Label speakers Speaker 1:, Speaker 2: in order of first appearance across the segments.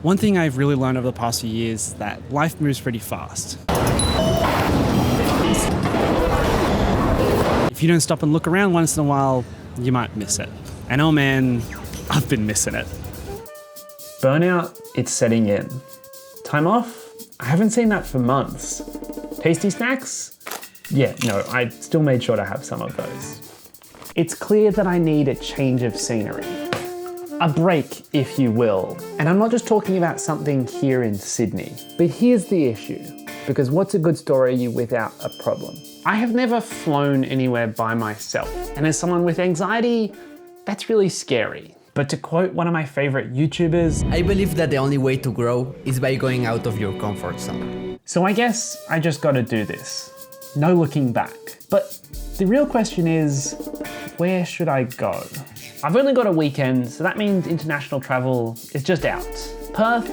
Speaker 1: One thing I've really learned over the past few years is that life moves pretty fast. If you don't stop and look around once in a while, you might miss it. And oh man, I've been missing it.
Speaker 2: Burnout, it's setting in. Time off? I haven't seen that for months. Tasty snacks? Yeah, no, I still made sure to have some of those. It's clear that I need a change of scenery. A break, if you will. And I'm not just talking about something here in Sydney. But here's the issue, because what's a good story without a problem? I have never flown anywhere by myself. And as someone with anxiety, that's really scary. But to quote one of my favorite YouTubers,
Speaker 3: I believe that the only way to grow is by going out of your comfort zone.
Speaker 2: So I guess I just gotta do this. No looking back. But the real question is, where should I go? I've only got a weekend, so that means international travel is just out. Perth,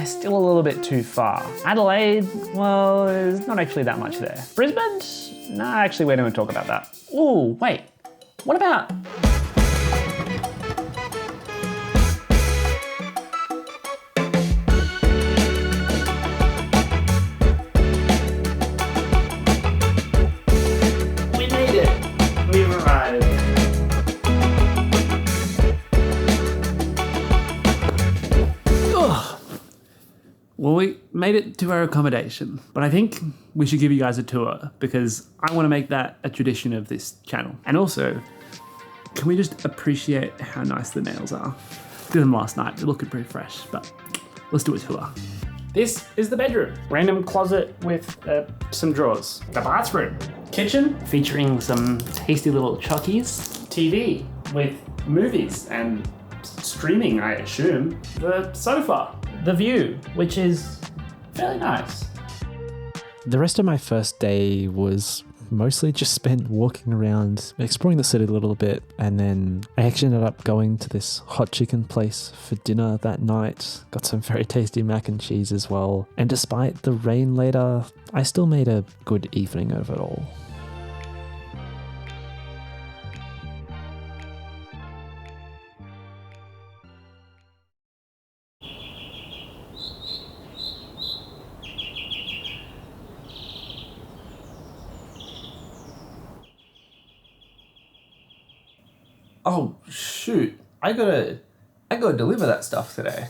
Speaker 2: is still a little bit too far. Adelaide, well, there's not actually that much there. Brisbane? Nah, actually, we don't talk about that. Ooh, wait, what about... We made it. We've arrived.
Speaker 4: Well, we made it to our accommodation, but I think we should give you guys a tour because I want to make that a tradition of this channel. And also, can we just appreciate how nice the nails are? Did them last night, they're looking pretty fresh, but let's do a tour.
Speaker 2: This is the bedroom. Random closet with some drawers. The bathroom. Kitchen featuring some tasty little chockies. TV with movies and streaming, I assume. The sofa. The view, which is fairly nice.
Speaker 5: The rest of my first day was mostly just spent walking around, exploring the city a little bit, and then I actually ended up going to this hot chicken place for dinner that night. Got some very tasty mac and cheese as well. And despite the rain later, I still made a good evening of it all.
Speaker 4: Oh shoot, I gotta deliver that stuff today.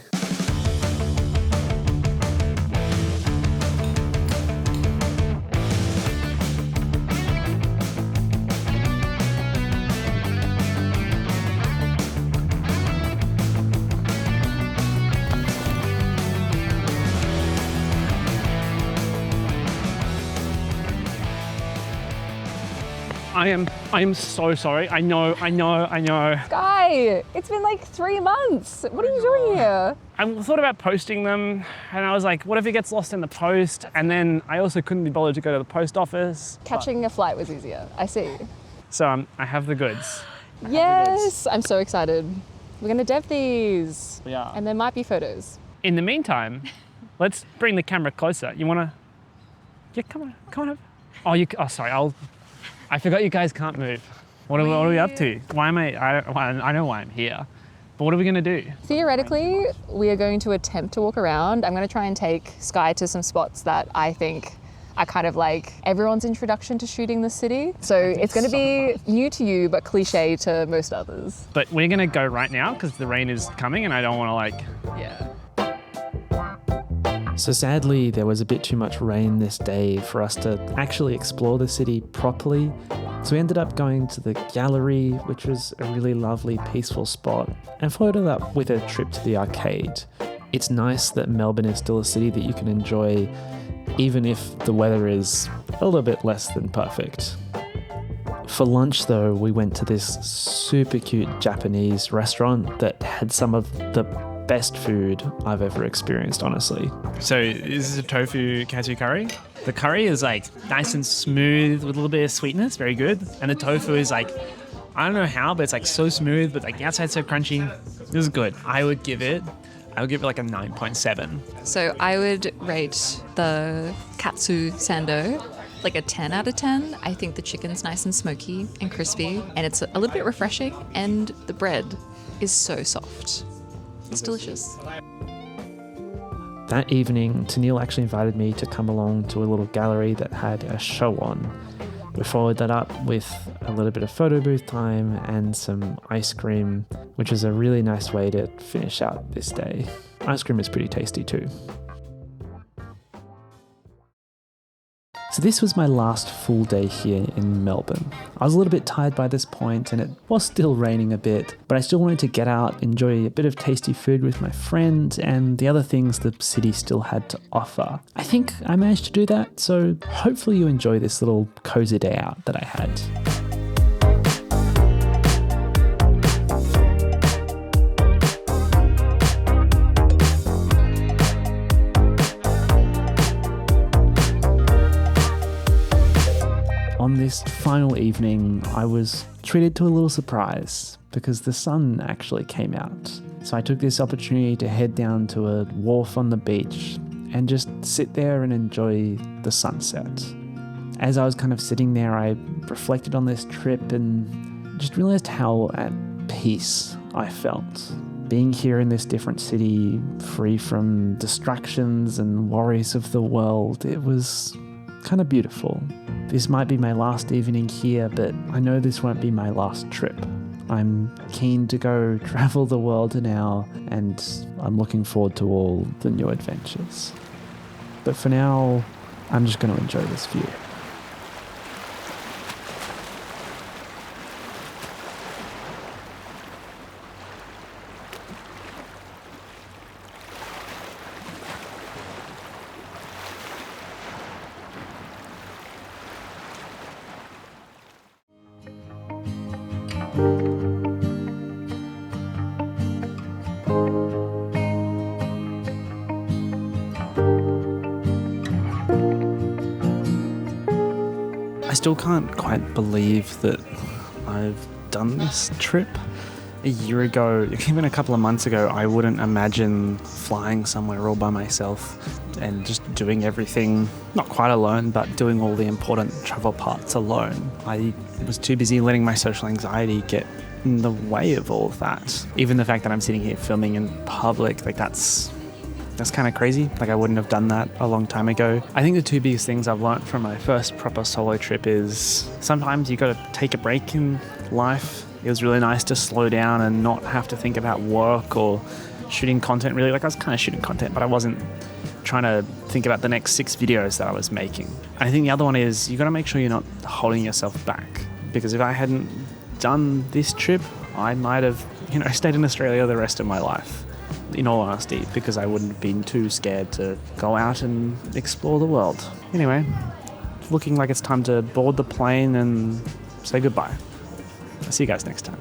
Speaker 2: I am so sorry. I know.
Speaker 6: Guy, it's been like 3 months. What are you doing here?
Speaker 2: I thought about posting them and I was like, what if it gets lost in the post? And then I also couldn't be bothered to go to the post office.
Speaker 6: Catching a flight was easier, I see.
Speaker 2: So I have the goods.
Speaker 6: Yes, I'm so excited. We're gonna dev these.
Speaker 2: We are.
Speaker 6: And there might be photos.
Speaker 2: In the meantime, let's bring the camera closer. You wanna? Yeah, come on over. Oh, sorry, I forgot you guys can't move. What are we up to? Why am I know why I'm here, but what are we gonna do?
Speaker 6: Theoretically, we are going to attempt to walk around. I'm gonna try and take Sky to some spots that I think are kind of like everyone's introduction to shooting the city. So it's gonna be new to you, but cliche to most others.
Speaker 2: But we're gonna go right now because the rain is coming and I don't wanna
Speaker 6: Yeah.
Speaker 5: So sadly, there was a bit too much rain this day for us to actually explore the city properly. So we ended up going to the gallery, which was a really lovely, peaceful spot, and followed it up with a trip to the arcade. It's nice that Melbourne is still a city that you can enjoy, even if the weather is a little bit less than perfect. For lunch though, we went to this super cute Japanese restaurant that had some of the best food I've ever experienced, honestly.
Speaker 2: So this is a tofu katsu curry. The curry is like nice and smooth with a little bit of sweetness, very good. And the tofu is like, I don't know how, but it's like so smooth, but like the outside's so crunchy. This is good. I would give it like a 9.7.
Speaker 7: So I would rate the katsu sando like a 10 out of 10. I think the chicken's nice and smoky and crispy, and it's a little bit refreshing, and the bread is so soft. It's delicious.
Speaker 5: That evening, Tennille actually invited me to come along to a little gallery that had a show on. We followed that up with a little bit of photo booth time and some ice cream, which is a really nice way to finish out this day. Ice cream is pretty tasty too. So this was my last full day here in Melbourne. I was a little bit tired by this point and it was still raining a bit, but I still wanted to get out, enjoy a bit of tasty food with my friend and the other things the city still had to offer. I think I managed to do that, so hopefully you enjoy this little cozy day out that I had. On this final evening, I was treated to a little surprise because the sun actually came out. So I took this opportunity to head down to a wharf on the beach and just sit there and enjoy the sunset. As I was kind of sitting there, I reflected on this trip and just realized how at peace I felt. Being here in this different city, free from distractions and worries of the world, it was kind of beautiful. This might be my last evening here, but I know this won't be my last trip. I'm keen to go travel the world now, and I'm looking forward to all the new adventures. But for now, I'm just going to enjoy this view.
Speaker 1: I still can't quite believe that I've done this trip. A year ago, even a couple of months ago, I wouldn't imagine flying somewhere all by myself and just doing everything, not quite alone, but doing all the important travel parts alone. I was too busy letting my social anxiety get in the way of all of that. Even the fact that I'm sitting here filming in public, like that's kind of crazy. Like I wouldn't have done that a long time ago. I think the two biggest things I've learned from my first proper solo trip is sometimes you got to take a break in life. It was really nice to slow down and not have to think about work or shooting content really. Like I was kind of shooting content, but I wasn't trying to think about the next 6 videos that I was making. I think the other one is you got to make sure you're not holding yourself back, because if I hadn't done this trip, I might have, stayed in Australia the rest of my life. In all honesty, because I wouldn't have been too scared to go out and explore the world. Anyway, it's looking like it's time to board the plane and say goodbye. I'll see you guys next time.